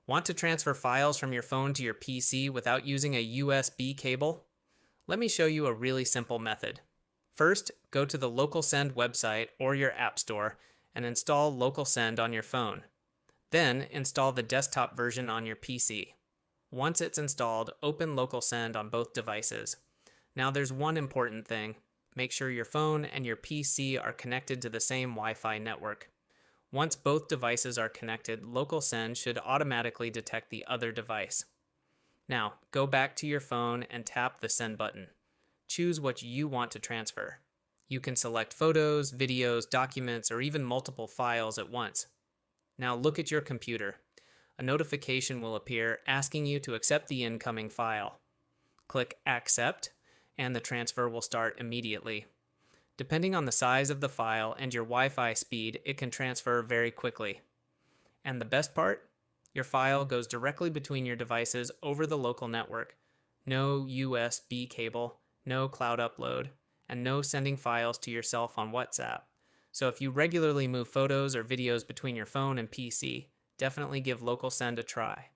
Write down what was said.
Want to transfer files from your phone to your PC without using a USB cable? Let me show you a really simple method. First, go to the LocalSend website or your app store and install LocalSend on your phone. Then, install the desktop version on your PC. Once it's installed, open LocalSend on both devices. Now there's one important thing. Make sure your phone and your PC are connected to the same Wi-Fi network. Once both devices are connected, LocalSend should automatically detect the other device. Now, go back to your phone and tap the Send button. Choose what you want to transfer. You can select photos, videos, documents, or even multiple files at once. Now look at your computer. A notification will appear asking you to accept the incoming file. Click Accept, and the transfer will start immediately. Depending on the size of the file and your Wi-Fi speed, it can transfer very quickly. And the best part? Your file goes directly between your devices over the local network. No USB cable, no cloud upload, and no sending files to yourself on WhatsApp. So if you regularly move photos or videos between your phone and PC, definitely give LocalSend a try.